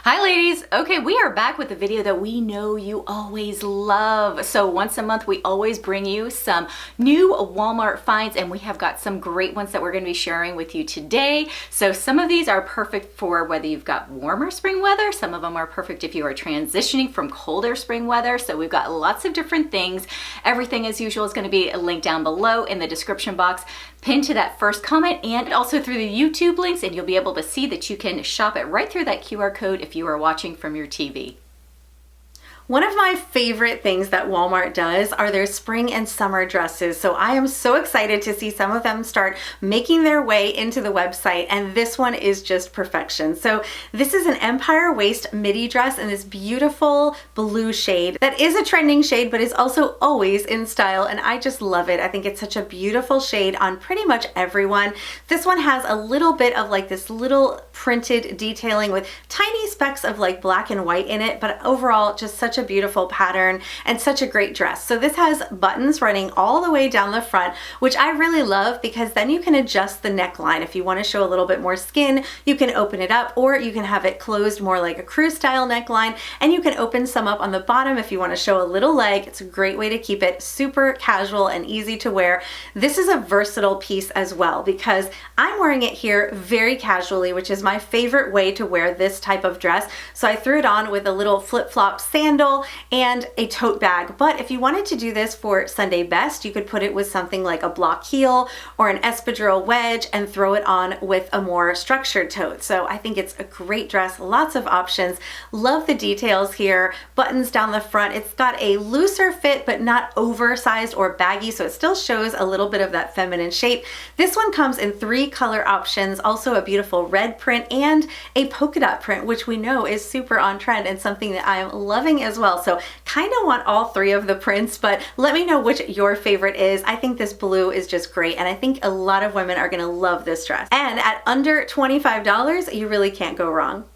Hi ladies! Okay, we are back with a video that we know you always love. So once a month we always bring you some new Walmart finds, and we have got some great ones that we're going to be sharing with you today. So some of these are perfect for whether you've got warmer spring weather. Some of them are perfect if you are transitioning from colder spring weather. So we've got lots of different things. Everything as usual is going to be linked down below in the description box, pinned to that first comment, and also through the YouTube links, and you'll be able to see that you can shop it right through that QR code if you are watching from your TV. One of my favorite things that Walmart does are their spring and summer dresses. So I am so excited to see some of them start making their way into the website, and this one is just perfection. So this is an empire waist midi dress in this beautiful blue shade that is a trending shade but is also always in style, and I just love it. I think it's such a beautiful shade on pretty much everyone. This one has a little bit of like this little printed detailing with tiny specks of like black and white in it, but overall just such a beautiful pattern and such a great dress. So this has buttons running all the way down the front, which I really love because then you can adjust the neckline. If you want to show a little bit more skin, you can open it up, or you can have it closed more like a crew style neckline, and you can open some up on the bottom if you want to show a little leg. It's a great way to keep it super casual and easy to wear. This is a versatile piece as well because I'm wearing it here very casually, which is my favorite way to wear this type of dress. So I threw it on with a little flip-flop sandal and a tote bag. But if you wanted to do this for Sunday best, you could put it with something like a block heel or an espadrille wedge and throw it on with a more structured tote. So I think it's a great dress, lots of options. Love the details here, buttons down the front. It's got a looser fit but not oversized or baggy, so it still shows a little bit of that feminine shape. This one comes in 3 color options, also a beautiful red print and a polka dot print, which we know is super on trend and something that I am loving as well. So kind of want all 3 of the prints, but let me know which your favorite is. I think this blue is just great, and I think a lot of women are gonna love this dress. And at under $25, you really can't go wrong.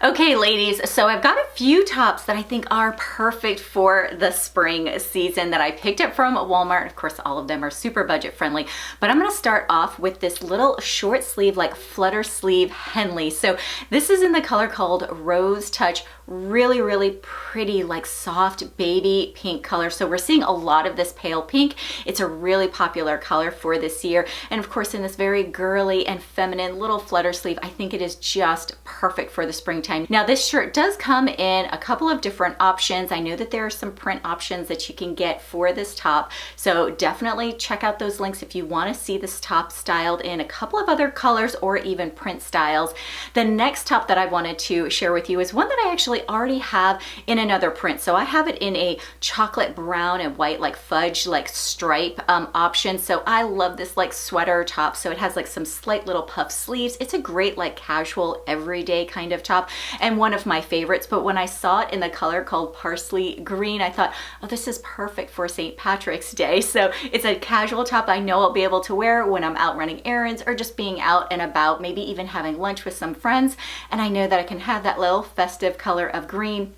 Okay ladies, so I've got a few tops that I think are perfect for the spring season that I picked up from Walmart. Of course, all of them are super budget friendly, but I'm gonna start off with this little short sleeve, like flutter sleeve Henley. So this is in the color called Rose Touch. Really, really pretty, like soft baby pink color. So we're seeing a lot of this pale pink. It's a really popular color for this year. And of course, in this very girly and feminine little flutter sleeve, I think it is just perfect for the springtime. Now this shirt does come in a couple of different options. I know that there are some print options that you can get for this top. So definitely check out those links if you want to see this top styled in a couple of other colors or even print styles. The next top that I wanted to share with you is one that I actually already have in another print. So I have it in a chocolate brown and white, like fudge, like stripe option. So I love this like sweater top. So it has like some slight little puff sleeves. It's a great like casual everyday kind of top and one of my favorites. But when I saw it in the color called parsley green, I thought, oh, this is perfect for St. Patrick's Day. So it's a casual top I know I'll be able to wear when I'm out running errands or just being out and about, maybe even having lunch with some friends. And I know that I can have that little festive color of green.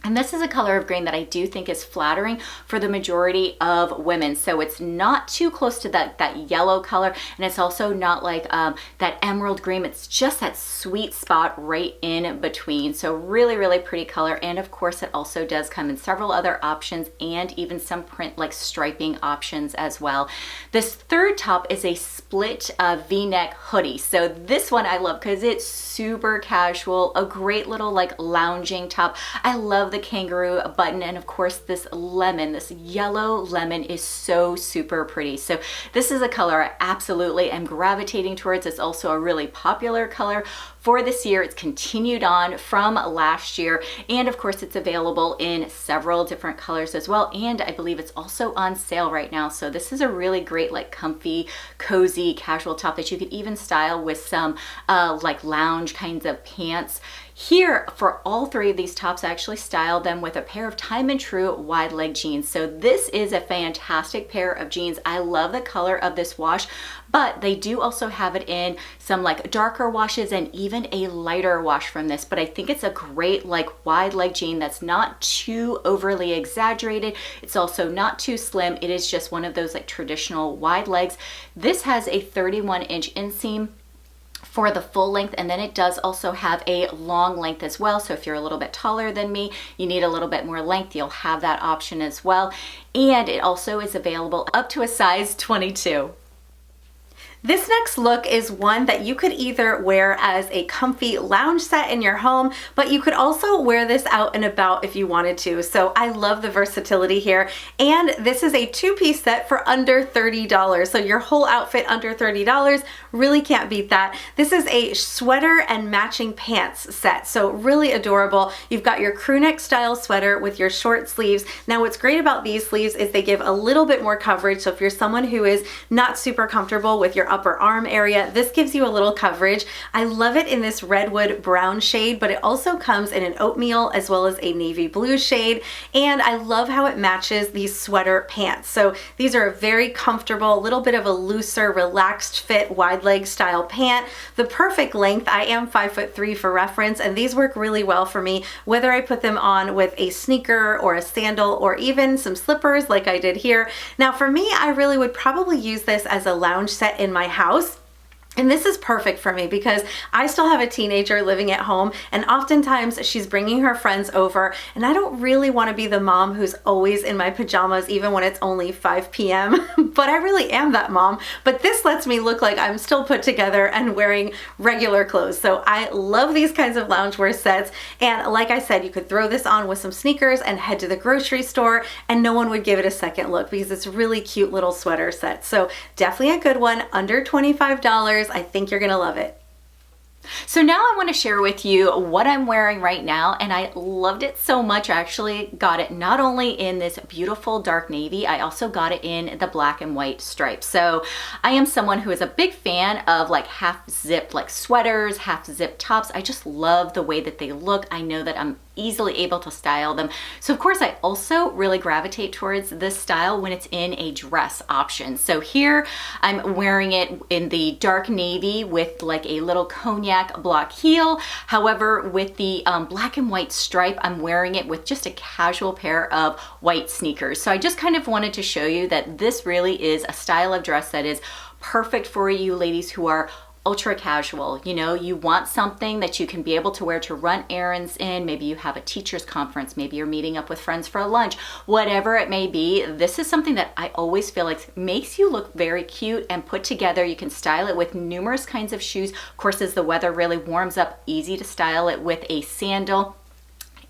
And this is a color of green that I do think is flattering for the majority of women. So it's not too close to that yellow color, and it's also not like that emerald green. It's just that sweet spot right in between. So really, really pretty color. And of course, it also does come in several other options and even some print like striping options as well. This third top is a split V-neck hoodie. So this one I love because it's super casual, a great little like lounging top. I love the kangaroo button, and of course this lemon, this yellow lemon is so super pretty. So this is a color I absolutely am gravitating towards. It's also a really popular color for this year. It's continued on from last year, and of course it's available in several different colors as well, and I believe it's also on sale right now. So this is a really great like comfy, cozy, casual top that you could even style with some like lounge kinds of pants. Here, for all 3 of these tops, I actually styled them with a pair of Time and True wide leg jeans. So this is a fantastic pair of jeans. I love the color of this wash, but they do also have it in some like darker washes and even a lighter wash from this. But I think it's a great like wide leg jean that's not too overly exaggerated. It's also not too slim. It is just one of those like traditional wide legs. This has a 31-inch inseam for the full length, and then it does also have a long length as well. So if you're a little bit taller than me, you need a little bit more length, you'll have that option as well. And it also is available up to a size 22. This next look is one that you could either wear as a comfy lounge set in your home, but you could also wear this out and about if you wanted to. So I love the versatility here. And this is a two-piece set for under $30. So your whole outfit under $30, really can't beat that. This is a sweater and matching pants set. So really adorable. You've got your crew neck style sweater with your short sleeves. Now what's great about these sleeves is they give a little bit more coverage. So if you're someone who is not super comfortable with your upper arm area, this gives you a little coverage. I love it in this redwood brown shade, but it also comes in an oatmeal as well as a navy blue shade. And I love how it matches these sweater pants. So these are a very comfortable, a little bit of a looser, relaxed fit, wide leg style pant. The perfect length. I am 5'3" for reference, and these work really well for me, whether I put them on with a sneaker or a sandal or even some slippers like I did here. Now for me, I really would probably use this as a lounge set in my house. And this is perfect for me because I still have a teenager living at home, and oftentimes she's bringing her friends over, and I don't really want to be the mom who's always in my pajamas even when it's only 5 p.m. But I really am that mom. But this lets me look like I'm still put together and wearing regular clothes. So I love these kinds of loungewear sets. And like I said, you could throw this on with some sneakers and head to the grocery store, and no one would give it a second look because it's a really cute little sweater set. So definitely a good one, under $25. I think you're gonna love it. So now I want to share with you what I'm wearing right now, and I loved it so much. I actually got it not only in this beautiful dark navy, I also got it in the black and white stripes. So I am someone who is a big fan of like half zipped like sweaters, half zipped tops. I just love the way that they look. I know that I'm easily able to style them. So of course I also really gravitate towards this style when it's in a dress option. So here I'm wearing it in the dark navy with like a little cognac block heel. However, with the black and white stripe, I'm wearing it with just a casual pair of white sneakers. So I just kind of wanted to show you that this really is a style of dress that is perfect for you ladies who are ultra casual. You know, you want something that you can be able to wear to run errands in. Maybe you have a teacher's conference, maybe you're meeting up with friends for a lunch, whatever it may be. This is something that I always feel like makes you look very cute and put together. You can style it with numerous kinds of shoes. Of course, as the weather really warms up, easy to style it with a sandal.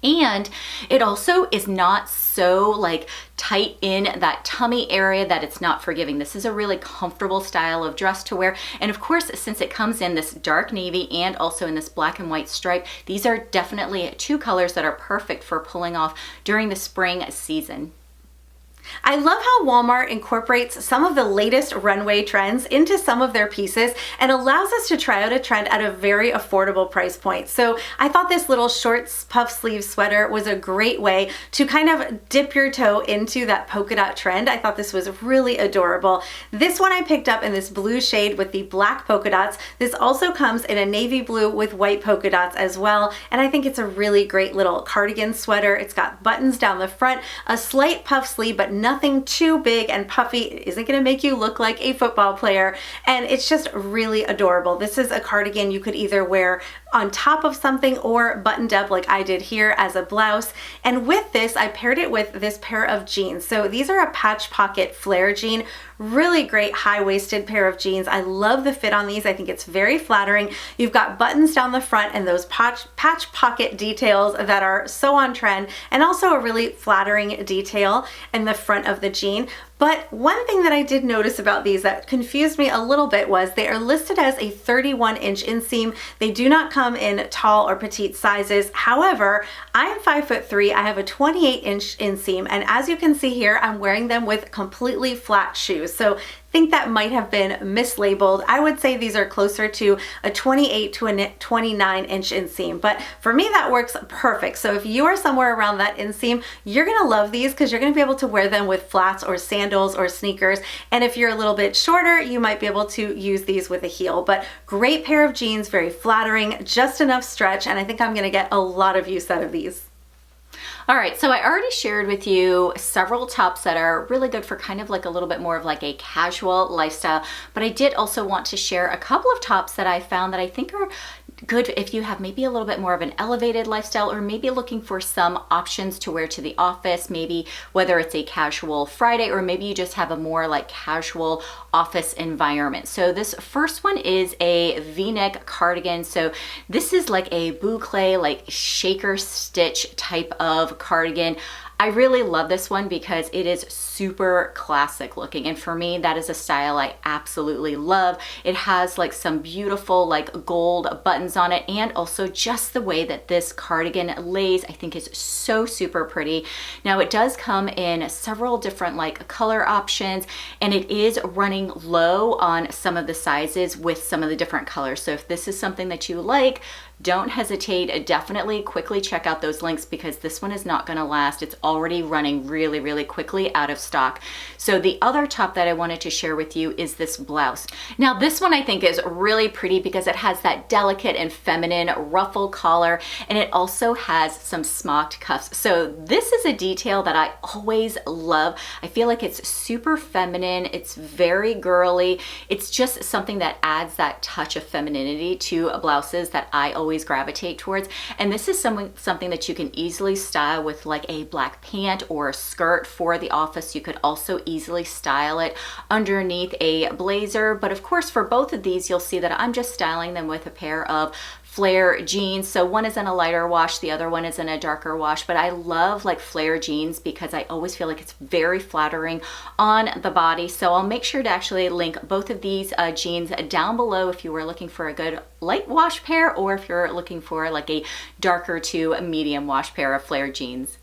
And it also is not so like tight in that tummy area that it's not forgiving. This is a really comfortable style of dress to wear. And of course, since it comes in this dark navy and also in this black and white stripe, these are definitely two colors that are perfect for pulling off during the spring season. I love how Walmart incorporates some of the latest runway trends into some of their pieces and allows us to try out a trend at a very affordable price point. So I thought this little short puff sleeve sweater was a great way to kind of dip your toe into that polka dot trend. I thought this was really adorable. This one I picked up in this blue shade with the black polka dots. This also comes in a navy blue with white polka dots as well. And I think it's a really great little cardigan sweater. It's got buttons down the front, a slight puff sleeve, but nothing too big and puffy. It isn't going to make you look like a football player, and it's just really adorable. This is a cardigan you could either wear on top of something or buttoned up like I did here as a blouse. And with this, I paired it with this pair of jeans. So these are a patch pocket flare jean. Really great high-waisted pair of jeans. I love the fit on these. I think it's very flattering. You've got buttons down the front and those patch pocket details that are so on trend, and also a really flattering detail in the front of the jean. But one thing that I did notice about these that confused me a little bit was they are listed as a 31-inch inseam. They do not come in tall or petite sizes. However, I am 5'3". I have a 28-inch inseam, and as you can see here, I'm wearing them with completely flat shoes. So I think that might have been mislabeled. I would say these are closer to a 28 to a 29-inch inseam, but for me that works perfect. So if you are somewhere around that inseam, you're gonna love these because you're gonna be able to wear them with flats or sandals or sneakers. And if you're a little bit shorter, you might be able to use these with a heel. But great pair of jeans, very flattering, just enough stretch, and I think I'm gonna get a lot of use out of these. All right, so I already shared with you several tops that are really good for kind of like a little bit more of like a casual lifestyle, but I did also want to share a couple of tops that I found that I think are good if you have maybe a little bit more of an elevated lifestyle, or maybe looking for some options to wear to the office, maybe whether it's a casual Friday or maybe you just have a more like casual office environment. So this first one is a V-neck cardigan. So this is like a boucle, like shaker stitch type of cardigan. I really love this one because it is super classic looking, and for me that is a style I absolutely love. It has like some beautiful like gold buttons on it, and also just the way that this cardigan lays I think is so super pretty. Now it does come in several different like color options, and it is running low on some of the sizes with some of the different colors. So if this is something that you like, don't hesitate. Definitely quickly check out those links because this one is not going to last. It's already running really, really quickly out of stock. So the other top that I wanted to share with you is this blouse. Now this one I think is really pretty because it has that delicate and feminine ruffle collar, and it also has some smocked cuffs. So this is a detail that I always love. I feel like it's super feminine. It's very girly. It's just something that adds that touch of femininity to blouses that I always gravitate towards. And this is something that you can easily style with like a black pant or a skirt for the office. You could also easily style it underneath a blazer. But of course, for both of these, you'll see that I'm just styling them with a pair of flare jeans. So one is in a lighter wash, the other one is in a darker wash, but I love like flare jeans because I always feel like it's very flattering on the body. So I'll make sure to actually link both of these jeans down below if you were looking for a good light wash pair, or if you're looking for like a darker to medium wash pair of flare jeans.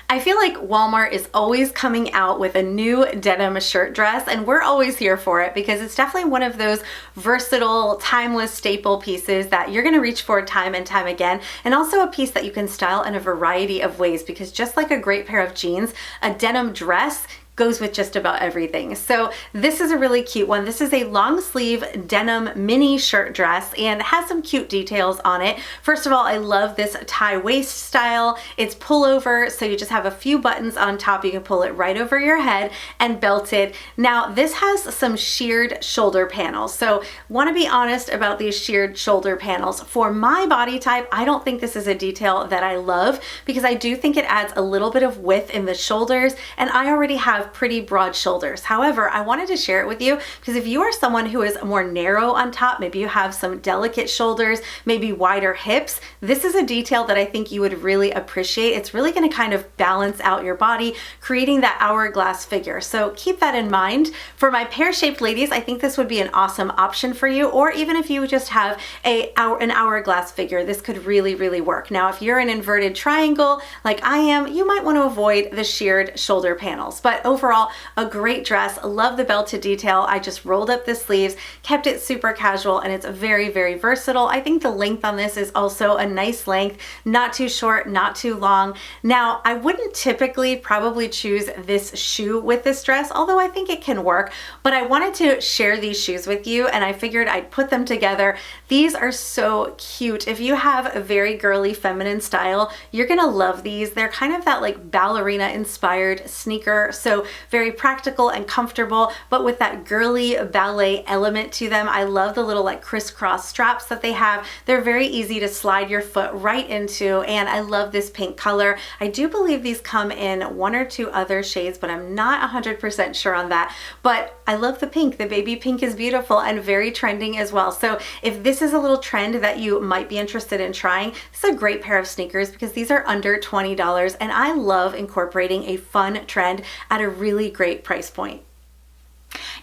I feel like Walmart is always coming out with a new denim shirt dress, and we're always here for it because it's definitely one of those versatile, timeless staple pieces that you're gonna reach for time and time again, and also a piece that you can style in a variety of ways because just like a great pair of jeans, a denim dress goes with just about everything. So this is a really cute one. This is a long sleeve denim mini shirt dress and has some cute details on it. First of all, I love this tie waist style. It's pullover, so you just have a few buttons on top. You can pull it right over your head and belt it. Now this has some sheared shoulder panels. So want to be honest about these sheared shoulder panels. For my body type, I don't think this is a detail that I love because I do think it adds a little bit of width in the shoulders, and I already have pretty broad shoulders. However, I wanted to share it with you because if you are someone who is more narrow on top, maybe you have some delicate shoulders, maybe wider hips, this is a detail that I think you would really appreciate. It's really going to kind of balance out your body, creating that hourglass figure. So keep that in mind. For my pear-shaped ladies, I think this would be an awesome option for you, or even if you just have an hourglass figure, this could really, really work. Now, if you're an inverted triangle like I am, you might want to avoid the sheared shoulder panels, but overall, a great dress. Love the belted detail. I just rolled up the sleeves, kept it super casual, and it's very, very versatile. I think the length on this is also a nice length, not too short, not too long. Now, I wouldn't typically probably choose this shoe with this dress, although I think it can work, but I wanted to share these shoes with you, and I figured I'd put them together. These are so cute. If you have a very girly feminine style, you're gonna love these. They're kind of that like ballerina inspired sneaker, so very practical and comfortable, but with that girly ballet element to them. I love the little like crisscross straps that they have. They're very easy to slide your foot right into, and I love this pink color. I do believe these come in one or two other shades, but I'm not 100% sure on that. But I love the pink. The baby pink is beautiful and very trending as well. So if this is a little trend that you might be interested in trying, this is a great pair of sneakers because these are under $20, and I love incorporating a fun trend at a really great price point.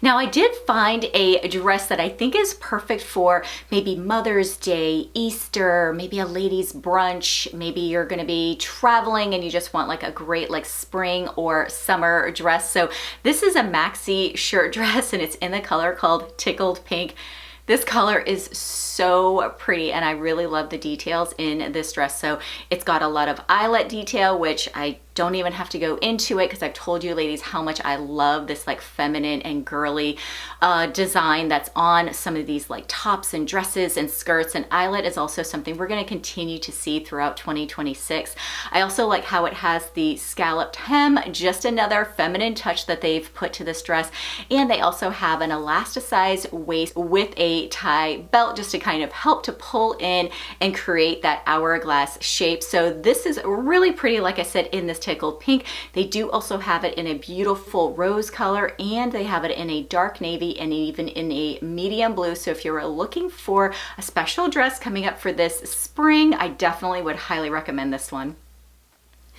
Now I did find a dress that I think is perfect for maybe Mother's Day, Easter, maybe a ladies brunch, maybe you're gonna be traveling and you just want like a great like spring or summer dress. So this is a maxi shirt dress and it's in the color called Tickled Pink. This color is so pretty and I really love the details in this dress. So it's got a lot of eyelet detail, which I Don't even have to go into it because I've told you ladies how much I love this like feminine and girly design that's on some of these like tops and dresses and skirts, and eyelet is also something we're going to continue to see throughout 2026. I also like how it has the scalloped hem, just another feminine touch that they've put to this dress, and they also have an elasticized waist with a tie belt just to kind of help to pull in and create that hourglass shape. So this is really pretty, like I said, in this tickled pink. They do also have it in a beautiful rose color, and they have it in a dark navy and even in a medium blue. So if you're looking for a special dress coming up for this spring, I definitely would highly recommend this one.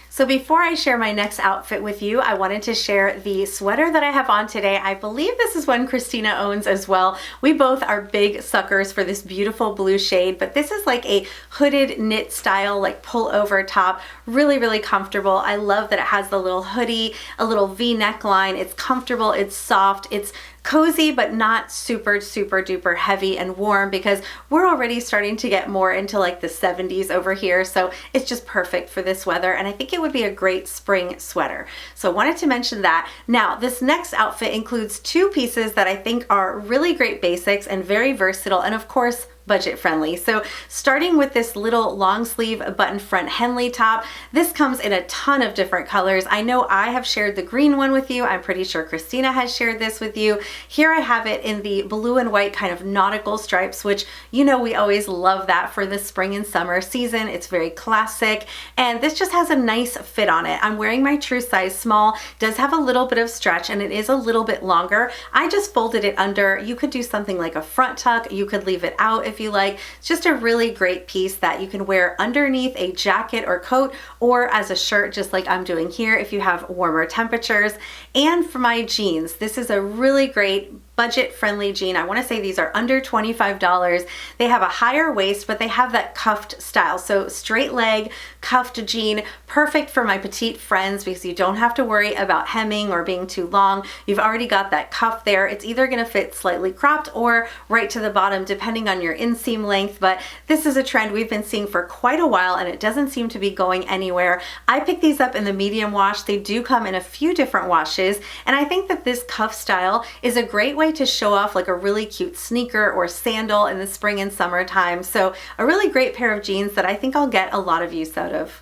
So before I share my next outfit with you, I wanted to share the sweater that I have on today. I believe this is one Christina owns as well. We both are big suckers for this beautiful blue shade, but this is like a hooded knit style, like pull over top. Really, really comfortable. I love that it has the little hoodie, a little V neckline. It's comfortable, it's soft, it's cozy, but not super duper heavy and warm, because we're already starting to get more into like the 70s over here. So it's just perfect for this weather, and I think it would be a great spring sweater. So I wanted to mention that. Now, this next outfit includes two pieces that I think are really great basics and very versatile, and of course, budget friendly. So starting with this little long sleeve button front Henley top, this comes in a ton of different colors. I know I have shared the green one with you. I'm pretty sure Christina has shared this with you. Here I have it in the blue and white kind of nautical stripes, which you know we always love that for the spring and summer season. It's very classic, and this just has a nice fit on it. I'm wearing my true size small, does have a little bit of stretch, and it is a little bit longer. I just folded it under. You could do something like a front tuck. You could leave it out if you like. It's just a really great piece that you can wear underneath a jacket or coat, or as a shirt, just like I'm doing here if you have warmer temperatures. And for my jeans, this is a really great budget-friendly jean. I want to say these are under $25. They have a higher waist, but they have that cuffed style. So straight leg, cuffed jean, perfect for my petite friends because you don't have to worry about hemming or being too long. You've already got that cuff there. It's either going to fit slightly cropped or right to the bottom, depending on your inseam length. But this is a trend we've been seeing for quite a while, and it doesn't seem to be going anywhere. I picked these up in the medium wash. They do come in a few different washes, and I think that this cuff style is a great way to show off like a really cute sneaker or sandal in the spring and summertime. So a really great pair of jeans that I think I'll get a lot of use out of.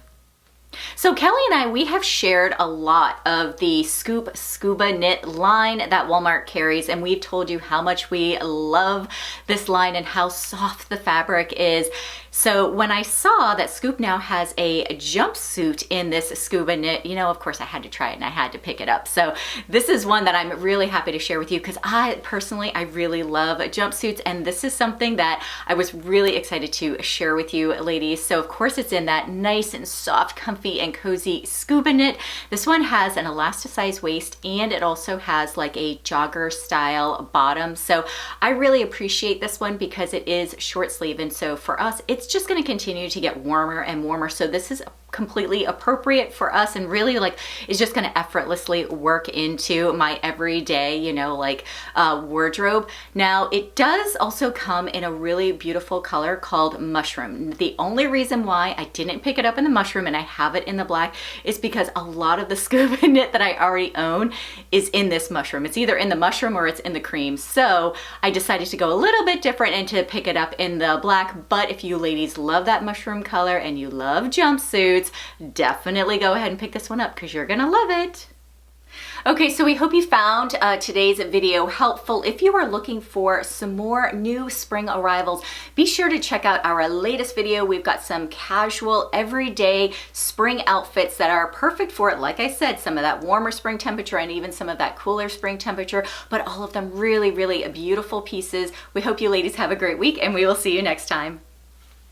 So Kelly and I, we have shared a lot of the Scoop Scuba Knit line that Walmart carries, and we've told you how much we love this line and how soft the fabric is. So when I saw that Scoop now has a jumpsuit in this scuba knit, you know, of course I had to try it and I had to pick it up. So this is one that I'm really happy to share with you because I really love jumpsuits, and this is something that I was really excited to share with you ladies. So of course it's in that nice and soft, comfy and cozy scuba knit. This one has an elasticized waist, and it also has like a jogger style bottom. So I really appreciate this one because it is short sleeve, and so for us it's just going to continue to get warmer and warmer. So this is completely appropriate for us and really like is just going to effortlessly work into my everyday, you know, like wardrobe. Now it does also come in a really beautiful color called mushroom. The only reason why I didn't pick it up in the mushroom and I have it in the black is because a lot of the scuba knit that I already own is in this mushroom. It's either in the mushroom or it's in the cream. So I decided to go a little bit different and to pick it up in the black. But if you ladies love that mushroom color and you love jumpsuits, definitely go ahead and pick this one up because you're gonna love it. Okay, so we hope you found today's video helpful. If you are looking for some more new spring arrivals, be sure to check out our latest video. We've got some casual, everyday spring outfits that are perfect for it. Like I said, some of that warmer spring temperature and even some of that cooler spring temperature, but all of them really, really beautiful pieces. We hope you ladies have a great week, and we will see you next time.